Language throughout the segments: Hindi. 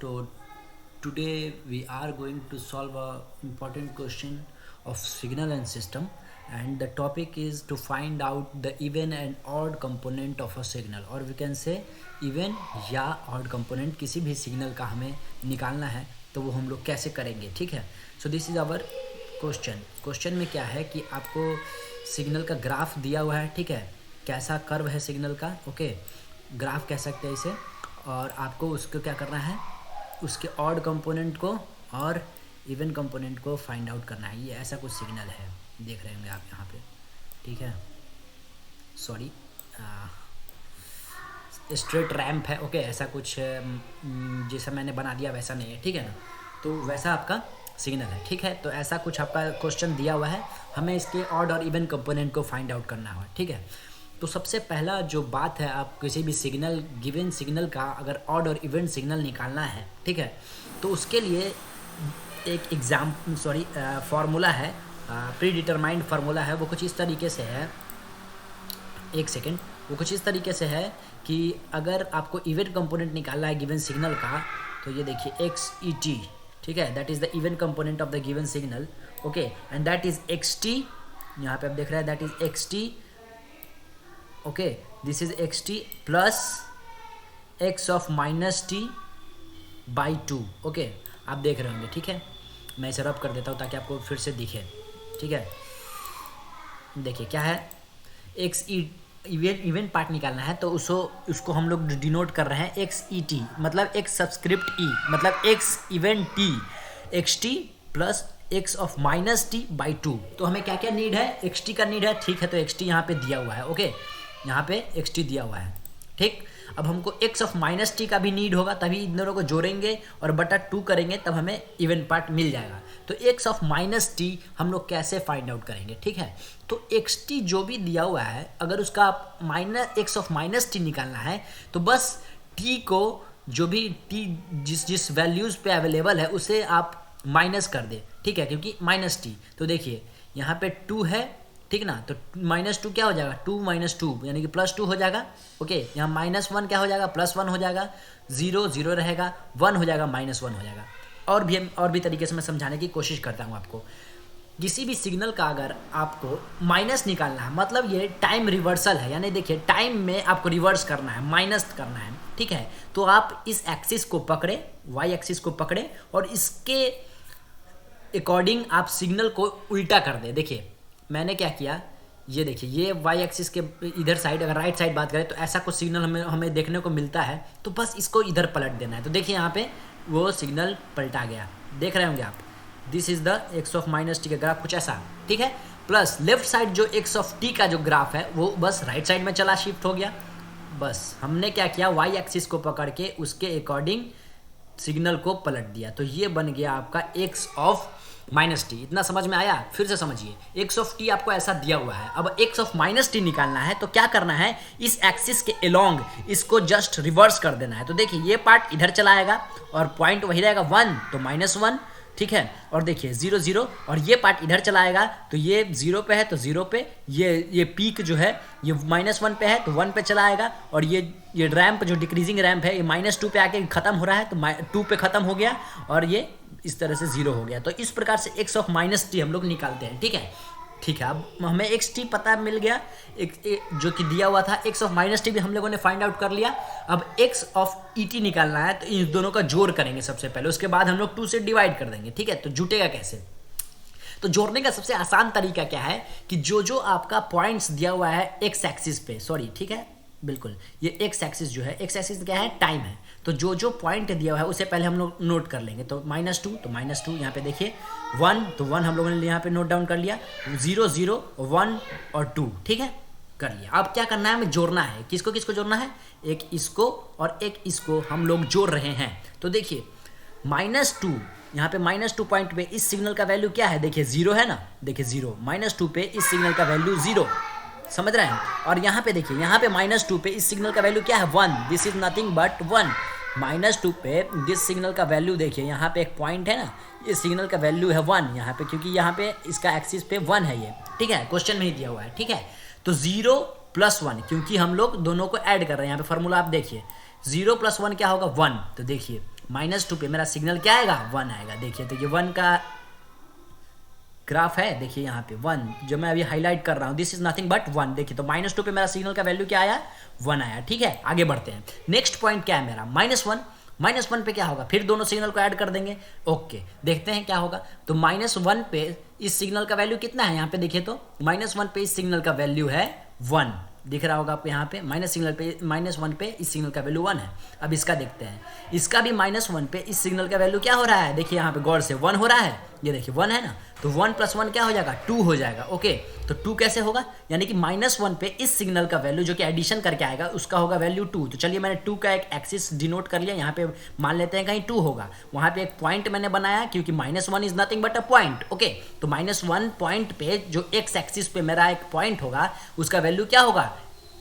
So today we are going to solve a important question of signal and system, and the topic is to find out the even and odd component of a signal, or we can say even या odd component किसी भी सिग्नल का हमें निकालना है तो वो हम लोग कैसे करेंगे. ठीक है. So this is our question में क्या है कि आपको सिग्नल का ग्राफ दिया हुआ है. ठीक है. कैसा कर्व है सिग्नल का. ओके. ग्राफ कह सकते हैं इसे. और आपको उसको क्या करना है, उसके ऑड कंपोनेंट को और इवन कंपोनेंट को फाइंड आउट करना है. ये ऐसा कुछ सिग्नल है, देख रहे होंगे आप यहाँ पे. ठीक है. सॉरी, स्ट्रेट रैम्प है. ओके. ऐसा कुछ जैसा मैंने बना दिया वैसा नहीं है. ठीक है ना. तो वैसा आपका सिग्नल है. ठीक है. तो ऐसा कुछ आपका क्वेश्चन दिया हुआ है, हमें इसके ऑड और इवन कंपोनेंट को फाइंड आउट करना है. ठीक है. तो सबसे पहला जो बात है, आप किसी भी सिग्नल गिवन सिग्नल का अगर ऑड और इवन सिग्नल निकालना है, ठीक है, तो उसके लिए एक फार्मूला है, प्री डिटरमाइंड फार्मूला है. वो कुछ इस तरीके से है, एक सेकेंड. वो कुछ इस तरीके से है कि अगर आपको इवन कंपोनेंट निकालना है गिवन सिग्नल का, तो ये देखिए एक्स ई टी. ठीक है. That is the even component of the given signal. Okay. And that is x T. यहाँ पे आप देख रहे हैं that is x T. Okay. This is x T plus x of minus T by 2. Okay. आप देख रहे होंगे. ठीक है. मैं इसे रब कर देता हूँ ताकि आपको फिर से दिखे. ठीक है. देखिए क्या है, एक्स ई इवेंट पार्ट निकालना है, तो उसको हम लोग डिनोट कर रहे हैं एक्स ई टी, मतलब एक्स सब्सक्रिप्ट ई, मतलब x event T, x T plus x of minus T by 2. तो हमें क्या क्या नीड है, एक्स टी का नीड है. ठीक है. तो एक्स टी यहाँ पे दिया हुआ है. ओके. यहाँ पे एक्स टी दिया हुआ है. ठीक. अब हमको एक्स ऑफ माइनस टी का भी नीड होगा, तभी इन दोनों को जोड़ेंगे और बटा 2 करेंगे, तब हमें इवन पार्ट मिल जाएगा. तो एक्स ऑफ माइनस टी हम लोग कैसे फाइंड आउट करेंगे. ठीक है. तो एक्स टी जो भी दिया हुआ है, अगर उसका minus x of minus T निकालना है, तो बस टी को जो भी टी जिस वैल्यूज़ पे अवेलेबल है उसे आप माइनस कर दे. ठीक है. क्योंकि माइनस टी, तो देखिए यहाँ पे 2 है. ठीक ना. तो -2 क्या हो जाएगा, 2 - 2 यानी कि +2 हो जाएगा. ओके. यहाँ -1 क्या हो जाएगा, +1 हो जाएगा. 0 0 रहेगा, 1 हो जाएगा, -1 हो जाएगा. और भी तरीके से मैं समझाने की कोशिश करता हूँ आपको. किसी भी सिग्नल का अगर आपको माइनस निकालना है, मतलब ये टाइम रिवर्सल है, यानी देखिए टाइम में आपको रिवर्स करना है, माइनस करना है. ठीक है. तो आप इस एक्सिस को पकड़े, वाई एक्सिस को पकड़े, और इसके अकॉर्डिंग आप सिग्नल को उल्टा कर दे. देखिए मैंने क्या किया, ये देखिए, ये वाई एक्सिस के इधर साइड, अगर राइट साइड बात करें तो ऐसा कुछ सिग्नल हमें देखने को मिलता है, तो बस इसको इधर पलट देना है. तो देखिए यहाँ पे वो सिग्नल पलटा गया, देख रहे होंगे आप. This is the x of minus T का ग्राफ कुछ ऐसा. ठीक है. प्लस लेफ्ट साइड जो एक्स ऑफ टी का जो ग्राफ है वो बस राइट साइड में चला, शिफ्ट हो गया. बस हमने क्या किया, वाई एक्सिस को पकड़ के उसके अकॉर्डिंग सिग्नल को पलट दिया. तो ये बन गया आपका एक्स ऑफ माइनस टी. इतना समझ में आया. फिर से समझिए, एक्स ऑफ टी आपको ऐसा दिया हुआ है. अब एक्स ऑफ माइनस टी निकालना है, तो क्या करना है, इस एक्सिस के अलोंग इसको जस्ट रिवर्स कर देना है. तो देखिए ये पार्ट इधर चला आएगा और पॉइंट वही रहेगा 1, तो -1. ठीक है. और देखिए 0 0, और ये पार्ट इधर चला आएगा, तो ये 0 पे है तो 0 पे, ये पीक जो है ये -1 पे है तो 1 पे चला आएगा. और ये रैम्प जो डिक्रीजिंग रैम्प है, ये -2 पे आके खत्म हो रहा है, तो 2 पे खत्म हो गया और ये इस तरह से 0 हो गया. तो इस प्रकार से एक्स ऑफ माइनस टी हम लोग निकालते हैं. ठीक है. ठीक है. अब हमें एक्स टी पता मिल गया, जो कि दिया हुआ था. एक्स ऑफ माइनस टी भी हम लोगों ने फाइंड आउट कर लिया. अब एक्स ऑफ ई टी निकालना है, तो इन दोनों का जोड़ करेंगे सबसे पहले, उसके बाद हम लोग 2 से डिवाइड कर देंगे. ठीक है. तो जुटेगा कैसे, तो जोड़ने का सबसे आसान तरीका क्या है कि जो आपका पॉइंट्स दिया हुआ है एक्स एक्सिस पे, सॉरी, ठीक है, बिल्कुल, ये एक्स एक्सिस जो है, एक्स एक्सिस क्या है, टाइम है. तो जो पॉइंट दिया हुआ है उसे पहले हम लोग नोट कर लेंगे. तो -2, तो -2 यहाँ पे देखिए. 1, तो 1 हम लोगों ने यहाँ पे नोट डाउन कर लिया. 0 0 1 और 2. ठीक है, कर लिया. अब क्या करना है, हमें जोड़ना है. किसको किसको जोड़ना है, एक इसको और एक इसको हम लोग जोड़ रहे हैं. तो देखिए -2, यहाँ पे -2 पॉइंट पे इस सिग्नल का वैल्यू क्या है, देखिए 0 है ना. देखिए 0, -2 पे इस सिग्नल का वैल्यू 0, समझ रहे हैं. और यहाँ पे देखिए, यहाँ पे -2 पे इस सिग्नल का वैल्यू क्या है, 1. This is nothing but 1. -2 पे दिस सिग्नल का वैल्यू देखिए, यहाँ पे एक पॉइंट है ना, इस सिग्नल का वैल्यू है 1 यहाँ पे, क्योंकि यहाँ पे इसका एक्सिस पे 1 है ये. ठीक है. क्वेश्चन में ही दिया हुआ है. ठीक है. तो 0 + 1, क्योंकि हम लोग दोनों को ऐड कर रहे हैं. यहाँ पे फॉर्मूला आप देखिए, 0 + 1 क्या होगा, 1. तो देखिए -2 पे मेरा सिग्नल क्या आएगा, 1 आएगा। देखिए तो ये 1 का ग्राफ है, देखिए यहाँ पे 1 जो मैं अभी हाईलाइट कर रहा हूँ, दिस इज नथिंग बट 1। देखिए तो -2 पे मेरा सिग्नल का वैल्यू क्या आया, 1 आया। ठीक है, आगे बढ़ते हैं। नेक्स्ट पॉइंट क्या है मेरा, -1 पे क्या होगा, फिर दोनों सिग्नल को ऐड कर देंगे। ओके, देखते हैं क्या होगा। तो -1 पे इस सिग्नल का वैल्यू कितना है, यहाँ पे देखिए तो -1 पे इस सिग्नल का वैल्यू है 1, दिख रहा होगा आपको यहाँ पे। -1 पे इस सिग्नल का वैल्यू 1 है। अब इसका देखते हैं, इसका भी -1 पे इस सिग्नल का वैल्यू क्या हो रहा है, देखिए यहाँ पे गौर से 1 हो रहा है, ये देखिए 1 है ना, तो 1 + 1 क्या हो जाएगा, 2 हो जाएगा। ओके, तो 2 कैसे होगा, यानी कि -1 पे इस सिग्नल का वैल्यू जो कि एडिशन करके आएगा उसका होगा वैल्यू 2। तो चलिए मैंने 2 का एक एक्सिस डिनोट कर लिया, यहाँ पे मान लेते हैं कहीं 2 होगा, वहाँ पे एक पॉइंट मैंने बनाया क्योंकि -1 is nothing but a point. Okay, तो -1 पॉइंट पे जो एक्स एक्सिस पे मेरा एक पॉइंट होगा उसका वैल्यू क्या होगा,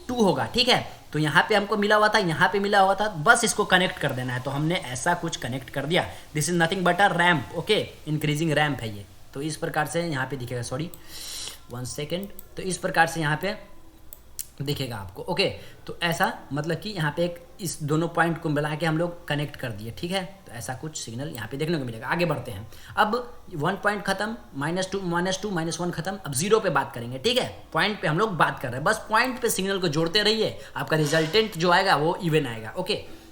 2 होगा। ठीक है, तो यहाँ पे हमको मिला हुआ था, यहाँ पे मिला हुआ था, बस इसको कनेक्ट कर देना है। तो हमने ऐसा कुछ कनेक्ट कर दिया, this is nothing but a ramp. Okay, increasing ramp है ये। तो इस प्रकार से यहाँ पे दिखेगा, सॉरी 1 सेकेंड, तो इस प्रकार से यहाँ पे दिखेगा आपको। ओके, तो ऐसा मतलब कि यहाँ पे एक इस दोनों पॉइंट को मिला के हम लोग कनेक्ट कर दिए। ठीक है, तो ऐसा कुछ सिग्नल यहाँ पे देखने को मिलेगा। आगे बढ़ते हैं, अब 1 पॉइंट खत्म, -2 -1 खत्म, अब 0 पे बात करेंगे। ठीक है, पॉइंट पे हम लोग बात कर रहे हैं, बस पॉइंट पे सिग्नल को जोड़ते रहिए, आपका रिजल्टेंट जो आएगा वो इवन आएगा। ओके,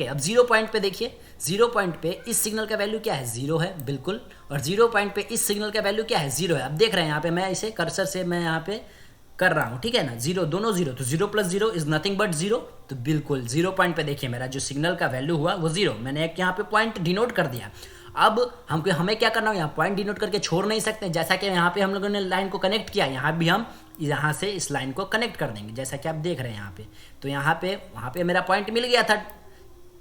अब 0 पॉइंट पे देखिए, 0 पॉइंट पे इस सिग्नल का वैल्यू क्या है, 0 है बिल्कुल, और 0 पॉइंट पे इस सिग्नल का वैल्यू क्या है, 0 है। अब देख रहे हैं यहाँ पे मैं इसे कर्सर से मैं यहाँ पे कर रहा हूँ, ठीक है ना, 0 दोनों 0, तो 0 + 0 इज नथिंग बट 0। तो बिल्कुल 0 पॉइंट पे देखिए मेरा जो सिग्नल का वैल्यू हुआ वो 0, मैंने एक यहाँ पे पॉइंट डिनोट कर दिया। अब हमें क्या करना है, यहाँ पॉइंट डिनोट करके छोड़ नहीं सकते, जैसा कि यहाँ पे हम लोगों ने लाइन को कनेक्ट किया, यहाँ भी हम यहाँ से इस लाइन को कनेक्ट कर देंगे, जैसा कि आप देख रहे हैं यहाँ पे। तो यहाँ पे वहाँ पे मेरा पॉइंट मिल गया था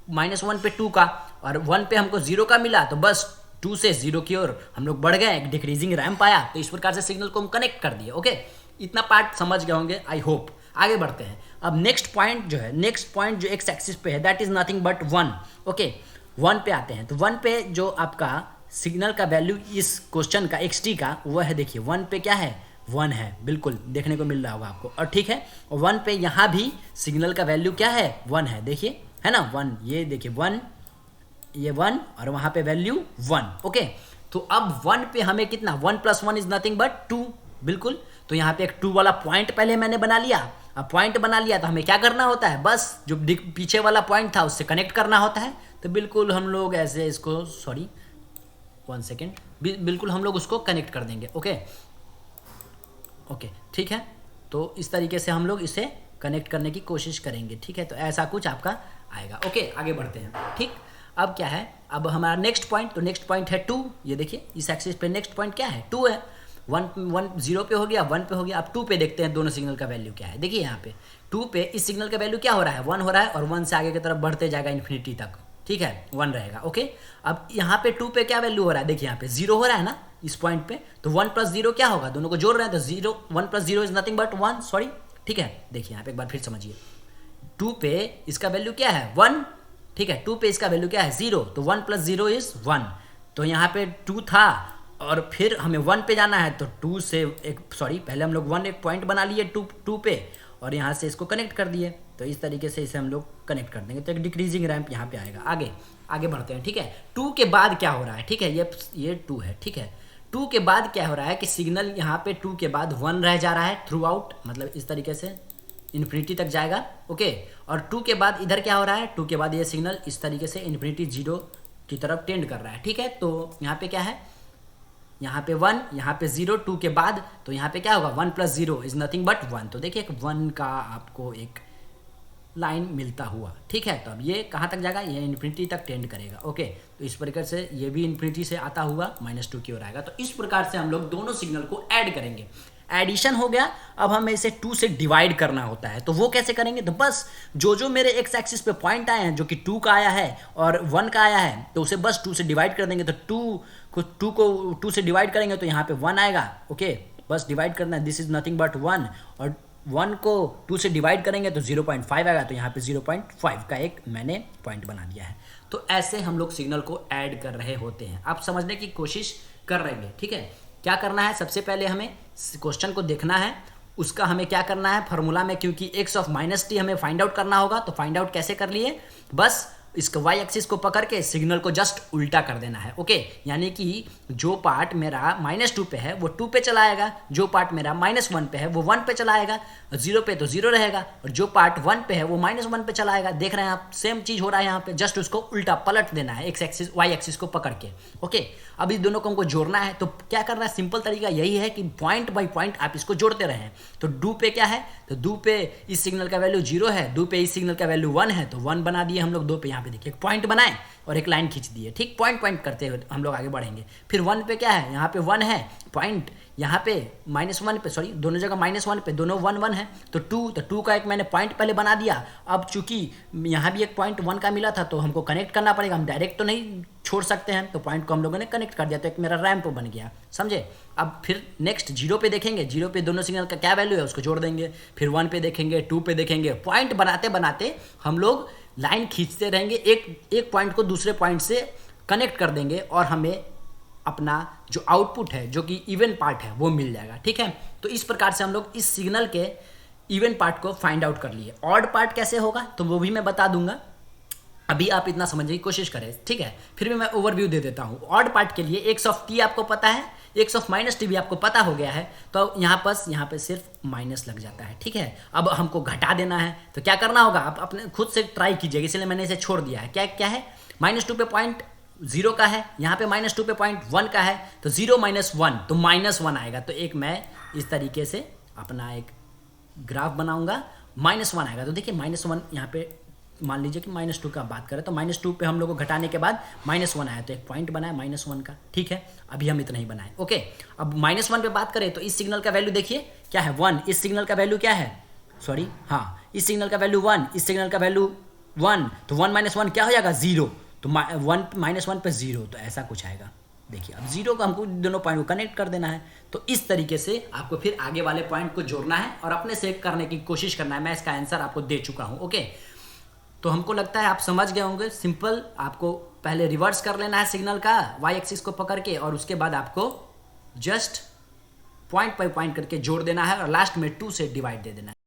-1 पे 2 का, और 1 पे हमको 0 का मिला, तो बस 2 से 0 की ओर हम लोग बढ़ गए, एक डिक्रीजिंग रैंप आया, तो इस प्रकार से सिग्नल को हम कनेक्ट कर दिए। ओके, इतना पार्ट समझ गए होंगे, आई होप। आगे बढ़ते हैं, अब नेक्स्ट पॉइंट जो है, नेक्स्ट पॉइंट जो एक्स एक्सिस पे है that is nothing but 1। Okay, 1 पे आते हैं, तो 1 पे जो आपका सिग्नल का वैल्यू इस क्वेश्चन का xt का वो है, देखिए 1 पे क्या है, 1 है, बिल्कुल देखने को मिल रहा होगा आपको। और ठीक है, और 1 पे यहाँ भी सिग्नल का वैल्यू क्या है, 1 है, देखिए है ना 1, ये देखिए 1, ये 1, और वहाँ पे वैल्यू 1। ओके, तो अब 1 पे हमें कितना, 1 + 1 इज नथिंग बट 2, बिल्कुल। तो यहाँ पे एक 2 वाला पॉइंट पहले मैंने बना लिया। अब पॉइंट बना लिया तो हमें क्या करना होता है, बस जो पीछे वाला पॉइंट था उससे कनेक्ट करना होता है। तो बिल्कुल हम लोग ऐसे इसको, सॉरी 1 सेकेंड, बिल्कुल हम लोग उसको कनेक्ट कर देंगे। ओके, ठीक है, तो इस तरीके से हम लोग इसे कनेक्ट करने की कोशिश करेंगे। ठीक है, तो ऐसा कुछ आपका आएगा। ओके, आगे बढ़ते हैं। ठीक, अब क्या है, अब हमारा नेक्स्ट पॉइंट, तो नेक्स्ट पॉइंट है 2। ये देखिए इस एक्सिस पे नेक्स्ट पॉइंट क्या है, 2 है। 1 0 पे हो गया, 1 पे हो गया। अब 2 पे देखते हैं दोनों सिग्नल का वैल्यू क्या है। देखिए यहाँ पे 2 पे इस सिग्नल का वैल्यू क्या हो रहा है, 1 हो रहा है, और 1 से आगे की तरफ बढ़ते जाएगा इन्फिनिटी तक। ठीक है, 1 रहेगा। ओके, अब यहाँ पे 2 पे क्या वैल्यू हो रहा है, देखिए यहाँ पे 0 हो रहा है ना इस पॉइंट पे, तो 1 + 0 क्या होगा, दोनों को जोड़ रहे हैं तो 0, 1 + 0 इज नथिंग बट 1, सॉरी। ठीक है, देखिए यहाँ पे एक बार फिर समझिए, 2 पे इसका वैल्यू क्या है, 1। ठीक है, 2 पे इसका वैल्यू क्या है, 0, तो 1 + 0 इज 1। तो यहाँ पे 2 था और फिर हमें 1 पे जाना है, तो 2 से एक, सॉरी पहले हम लोग 1 एक पॉइंट बना लिए 2 पे, और यहाँ से इसको कनेक्ट कर दिए। तो इस तरीके से इसे हम लोग कनेक्ट कर देंगे, तो एक डिक्रीजिंग रैंप यहाँ पे आएगा। आगे बढ़ते हैं। ठीक है, 2 के बाद क्या हो रहा है, ठीक है, ये 2 है। ठीक है, 2 के बाद क्या हो रहा है कि सिग्नल यहाँ पे 2 के बाद 1 रह जा रहा है थ्रू आउट, मतलब इस तरीके से इन्फिनिटी तक जाएगा। ओके, और 2 के बाद इधर क्या हो रहा है, 2 के बाद ये सिग्नल इस तरीके से इन्फिनिटी 0 की तरफ टेंड कर रहा है। ठीक है, तो यहाँ पे क्या है, यहाँ पे 1, यहाँ पे 0, 2 के बाद, तो यहाँ पे क्या होगा, 1 + 0 इज नथिंग बट 1। तो देखिए एक 1 का आपको एक लाइन मिलता हुआ। ठीक है, तो अब ये कहाँ तक जाएगा, ये इन्फिनिटी तक टेंड करेगा। ओके, तो इस प्रकार से ये भी इन्फिनिटी से आता हुआ -2 की ओर आएगा। तो इस प्रकार से हम लोग दोनों सिग्नल को ऐड करेंगे। एडिशन हो गया, अब हमें इसे 2 से डिवाइड करना होता है। तो वो कैसे करेंगे, तो बस जो मेरे एक्स एक्सिस पे पॉइंट आए हैं, जो कि 2 का आया है और 1 का आया है, तो उसे बस 2 से डिवाइड कर देंगे। तो 2 को 2 से डिवाइड करेंगे तो यहाँ पे 1 आएगा। ओके, बस डिवाइड करना है, दिस इज नथिंग बट 1, और 1 को 2 से डिवाइड करेंगे तो 0.5 आएगा। तो यहाँ पे 0.5 का एक मैंने पॉइंट बना दिया है। तो ऐसे हम लोग सिग्नल को ऐड कर रहे होते हैं। आप समझने की कोशिश कर रहे हैं। ठीक है, क्या करना है, सबसे पहले हमें क्वेश्चन को देखना है, उसका हमें क्या करना है, फार्मूला में, क्योंकि x of -t हमें फाइंड आउट करना होगा। तो फाइंड आउट कैसे कर लिए, बस इसका वाई एक्सिस को पकड़ के सिग्नल को जस्ट उल्टा कर देना है। ओके, यानी कि जो पार्ट मेरा -2 पे है वो 2 पे चलाएगा, जो पार्ट मेरा -1 पे है वो 1 पे चलाएगा, 0 पे तो 0 रहेगा, और जो पार्ट 1 पे है वो -1 पे चलाएगा। देख रहे हैं आप, सेम चीज हो रहा है यहाँ पे, जस्ट उसको उल्टा पलट देना है एक्स एक्सिस वाई एक्सिस को पकड़ के। ओके, अब इस दोनों को हमको जोड़ना है, तो क्या करना है, सिंपल तरीका यही है कि पॉइंट बाई पॉइंट आप इसको जोड़ते रहें। तो डू पे क्या है, तो डू पे इस सिग्नल का वैल्यू 0 है, डू पे इस सिग्नल का वैल्यू 1 है, तो 1 बना दिए हम लोग। 2 पे यहाँ पे देखिए एक पॉइंट बनाए और एक लाइन खींच दिए, ठीक, पॉइंट पॉइंट करते हुए हम लोग आगे बढ़ेंगे। फिर 1 पे क्या है, यहाँ पे 1 है पॉइंट, यहाँ पे -1 पे, सॉरी दोनों जगह -1 पे, दोनों 1 1 है, तो 2 का एक मैंने पॉइंट पहले बना दिया। अब चूंकि यहाँ भी एक पॉइंट 1 का मिला था तो हमको कनेक्ट करना पड़ेगा, हम डायरेक्ट तो नहीं छोड़ सकते हैं, तो पॉइंट को हम लोगों ने कनेक्ट कर दिया, तो एक मेरा रैंप बन गया, समझे। अब फिर नेक्स्ट 0 पे देखेंगे, 0 पे दोनों सिग्नल का क्या वैल्यू है उसको जोड़ देंगे, फिर 1 पे देखेंगे, 2 पे देखेंगे, पॉइंट बनाते बनाते हम लोग लाइन खींचते रहेंगे, एक पॉइंट को दूसरे पॉइंट से कनेक्ट कर देंगे और हमें अपना जो आउटपुट है, जो कि इवन पार्ट है, वो मिल जाएगा, ठीक है। तो इस प्रकार से हम लोग इस सिग्नल के इवन पार्ट को फाइंड आउट कर लिए। ऑड पार्ट कैसे होगा तो वो भी मैं बता दूंगा, अभी आप इतना समझने की कोशिश करें, ठीक है। फिर भी मैं ओवरव्यू दे देता हूँ। ऑड पार्ट के लिए एक्स ऑफ टी आपको पता है, एक्स ऑफ माइनस टी भी आपको पता हो गया है, तो यहाँ पे सिर्फ माइनस लग जाता है, ठीक है। अब हमको घटा देना है, तो क्या करना होगा, आप अपने खुद से ट्राई कीजिएगा, इसलिए मैंने इसे छोड़ दिया है। क्या क्या है, -2 पे पॉइंट 0 का है, यहाँ पे -2 पे पॉइंट 1 का है, तो 0 - 1 तो -1 आएगा। तो एक मैं इस तरीके से अपना एक ग्राफ बनाऊंगा, -1 आएगा, तो देखिए -1 यहाँ पे मान लीजिए कि -2 का बात करें तो -2 पे हम लोग को घटाने के बाद -1 आया, तो एक पॉइंट बनाया -1 का, ठीक है। अभी हम इतना ही बनाए, ओके। अब -1 पे बात करें तो इस सिग्नल का वैल्यू देखिए क्या है, 1, इस सिग्नल का वैल्यू क्या है, सॉरी हाँ, इस सिग्नल का वैल्यू 1, इस सिग्नल का वैल्यू 1, तो 1 - 1 क्या हो जाएगा, 0, तो 1 -1 पे 0, तो ऐसा कुछ आएगा। देखिए अब 0 को हमको दोनों पॉइंट को कनेक्ट कर देना है, तो इस तरीके से आपको फिर आगे वाले पॉइंट को जोड़ना है और अपने से करने की कोशिश करना है। मैं इसका आंसर आपको दे चुका हूँ, ओके। तो हमको लगता है आप समझ गए होंगे, सिंपल, आपको पहले रिवर्स कर लेना है सिग्नल का वाई एक्सिस को पकड़ के, और उसके बाद आपको जस्ट पॉइंट बाई पॉइंट करके जोड़ देना है और लास्ट में 2 से डिवाइड दे देना है।